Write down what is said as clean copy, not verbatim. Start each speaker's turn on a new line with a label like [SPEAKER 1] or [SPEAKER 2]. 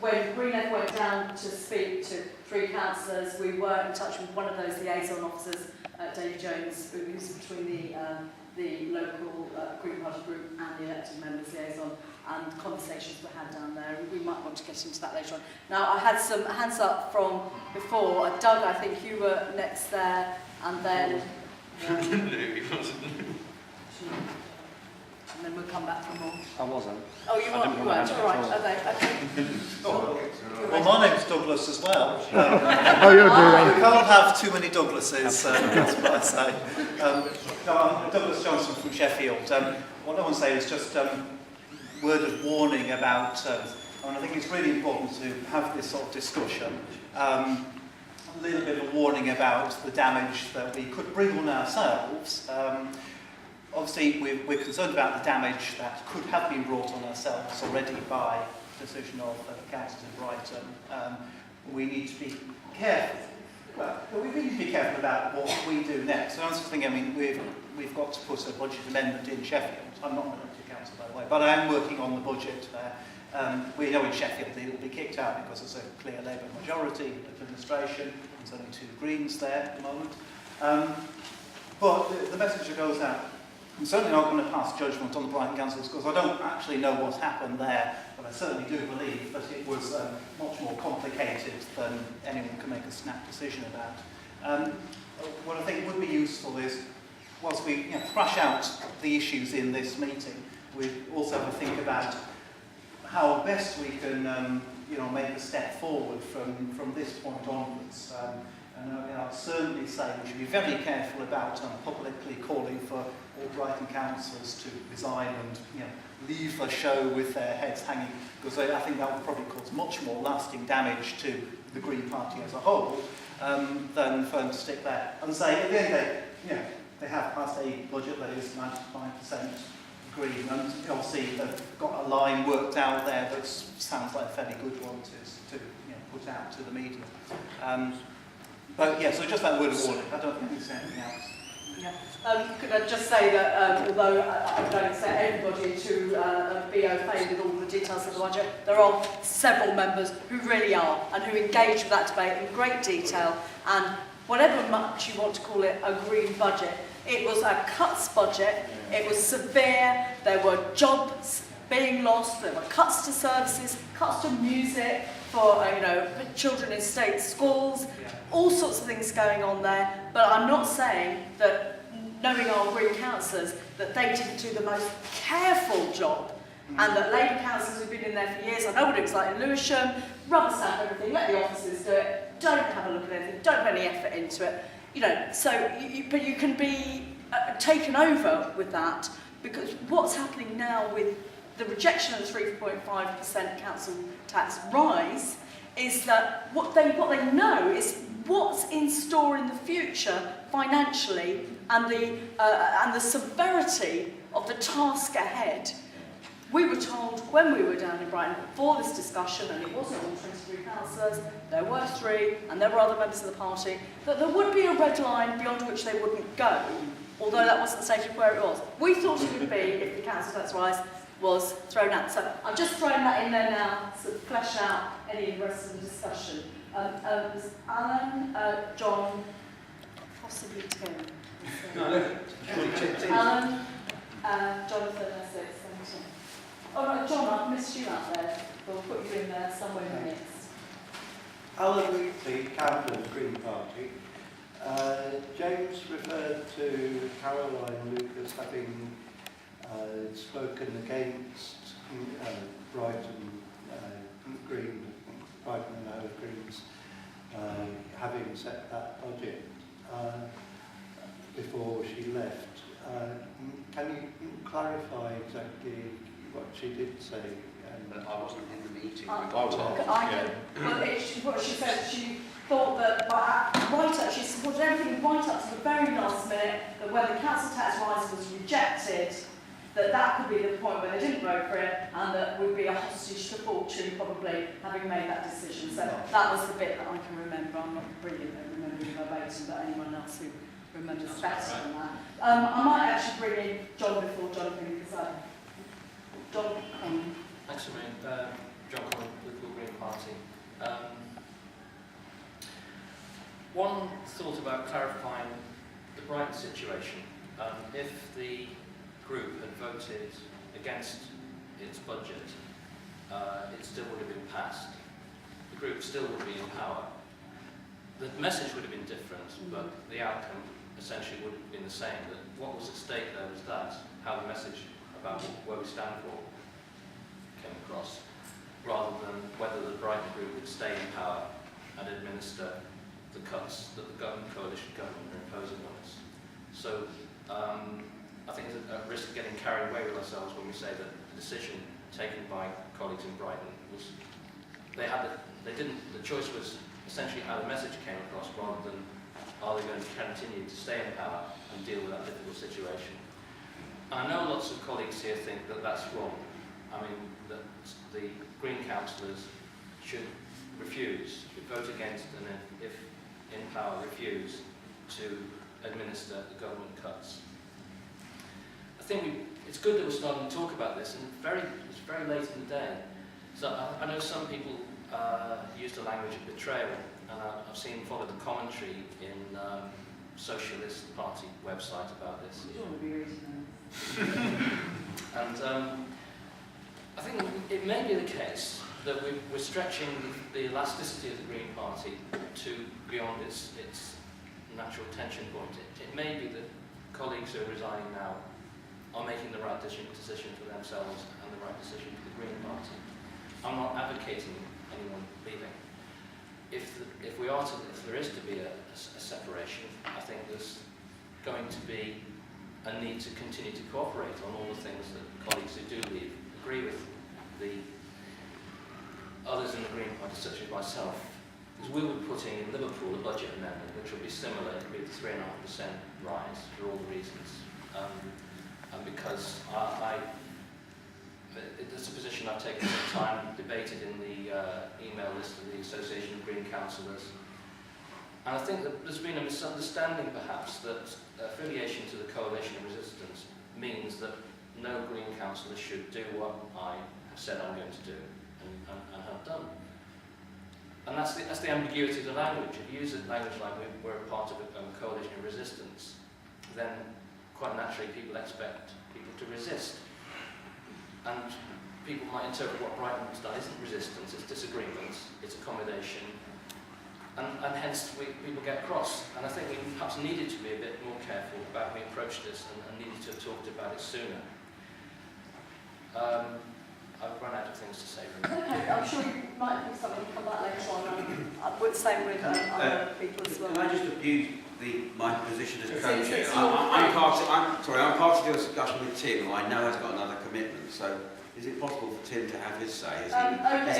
[SPEAKER 1] when Greenhead went down to speak to 3 councillors, we were in touch with one of those liaison officers, David Jones, who's between the local Green Party group and the elected members liaison, and conversations were had down there. We might want to get into that later on. Now, I had some hands up from before. Doug, I think you were next there, and then...
[SPEAKER 2] No, he wasn't.
[SPEAKER 1] And then we'll come back for more.
[SPEAKER 3] I wasn't.
[SPEAKER 1] Oh, you weren't? All right, okay.
[SPEAKER 4] Well, my name's Douglas as well.
[SPEAKER 5] Oh, you're doing.
[SPEAKER 4] We can't have too many Douglases, that's what I say. No, I'm Douglas Johnson from Sheffield. What I want to say is just a word of warning about, and I think it's really important to have this sort of discussion. A little bit of a warning about the damage that we could bring on ourselves. Obviously, we're concerned about the damage that could have been brought on ourselves already by the decision of the councils in Brighton. We need to be careful. Well, we need to be careful about what we do next. So I was thinking, I mean, we've got to put a budget amendment in Sheffield. I'm not an elected council, by the way, but I am working on the budget there. We know in Sheffield it will be kicked out because there's a clear Labour majority administration. There's only 2 Greens there at the moment. But the message that goes out, I'm certainly not going to pass judgment on the Brighton councils because I don't actually know what's happened there, but I certainly do believe that it was much more complicated than anyone can make a snap decision about. What I think would be useful is, whilst we thrash out the issues in this meeting, we also have to think about how best we can make a step forward from this point onwards. And I'd certainly say we should be very careful about publicly calling for all Brighton councillors to resign and leave the show with their heads hanging, because I think that would probably cause much more lasting damage to the Green Party as a whole than for them to stick there and say, at the end of the day, they have passed a budget that is 95% Green, and obviously they've got a line worked out there that sounds like a fairly good one to put out to the media. But yeah, so just that word of warning. I don't think there's anything else.
[SPEAKER 1] Yeah. Could I just say that although I don't expect everybody to be au fait with all the details of the budget, there are several members who really are and who engage with that debate in great detail. And whatever much you want to call it a green budget, it was a cuts budget. It was severe. There were jobs being lost. There were cuts to services, cuts to music for children in state schools. All sorts of things going on there, but I'm not saying that, knowing our Green councillors, that they didn't do the most careful job, and that Labour councillors who've been in there for years, I know what it was like in Lewisham, rubber stamp everything, let the officers do it, don't have a look at anything, don't put any effort into it, but you can be taken over with because what's happening now with the rejection of the 3.5% council tax rise is that what they know is what's in store in the future financially and the severity of the task ahead. We were told when we were down in Brighton for this discussion, and it wasn't all 23 councillors, there were 3, and there were other members of the party, that there would be a red line beyond which they wouldn't go, although that wasn't stated where it was. We thought it would be if the council tax rise was thrown out. So I've just thrown that in there now to flesh out any of the rest of the discussion. There's Alan, John, possibly Tim. Alan, Jonathan, Essex, and Tim. Oh no, John, I've missed you out there. We'll put you in there somewhere in the mix.
[SPEAKER 6] Alan Wheatley, Camden's Green Party. James referred to Caroline Lucas having spoken against Brighton Green, Brighton and Hove Greens having set that budget before she left. Can you clarify exactly what she did say?
[SPEAKER 3] I wasn't in the meeting.
[SPEAKER 1] What she said, she thought that she supported everything right up to the very last minute, that when the council tax rise was rejected, that could be the point where they didn't vote for it, and that would be a hostage to fortune, probably, having made that decision. So that was the bit that I can remember. I'm not brilliant at remembering verbatim, but anyone else who remembers better than that. I might actually bring in John before Jonathan, because John.
[SPEAKER 7] Thanks for me. John Collins, Liverpool Green Party.
[SPEAKER 3] One thought about clarifying the Brighton situation. If the group had voted against its budget, it still would have been passed. The group still would be in power. The message would have been different, but the outcome essentially would have been the same. That what was at stake there was that, how the message about where we stand for came across, rather than whether the Brighton group would stay in power and administer the cuts that the coalition government are imposing on us. So I think there's a risk of getting carried away with ourselves when we say that the decision taken by colleagues in Brighton was, the choice was essentially how the message came across rather than are they going to continue to stay in power and deal with that difficult situation. And I know lots of colleagues here think that that's wrong. I mean, that the Green councillors should refuse, should vote against, and then, if in power, refuse to administer the government cuts. I think it's good that we're starting to talk about this, and it's very late in the day. So I know some people use the language of betrayal, and I've seen followed the commentary in Socialist Party website about this.
[SPEAKER 1] You don't want to be reading
[SPEAKER 3] And I think it may be the case that we're stretching the elasticity of the Green Party to beyond its natural tension point. It may be that colleagues who are resigning now are making the right decision for themselves and the right decision for the Green Party. I'm not advocating anyone leaving. If there is to be a separation, I think there's going to be a need to continue to cooperate on all the things that colleagues who do leave agree with the others in the Green Party, such as myself. Because we were putting in Liverpool a budget amendment which would be similar, it would be the 3.5% rise for all the reasons. And because it's a position I've taken some time, debated in the email list of the Association of Green Councillors. And I think that there's been a misunderstanding perhaps that affiliation to the coalition of resistance means that no Green councillor should do what I have said I'm going to do and have done. And that's the ambiguity of the language. If you use a language like we're a part of a coalition of resistance, then quite naturally people expect people to resist. And people might interpret what Brighton's done isn't resistance, it's disagreement, it's accommodation, and hence people get cross. And I think we perhaps needed to be a bit more careful about how we approach this and needed to have talked about it sooner. I've run out of things to say. Really.
[SPEAKER 1] Okay, I'm sure you might think something come back later on. We're the same with other people as well.
[SPEAKER 7] Can I just abuse my position as
[SPEAKER 1] It's
[SPEAKER 7] co-chair?
[SPEAKER 1] your
[SPEAKER 7] I'm part of the discussion with Tim, who I know has got another commitment. So, is it possible for Tim to have his say?
[SPEAKER 1] Okay.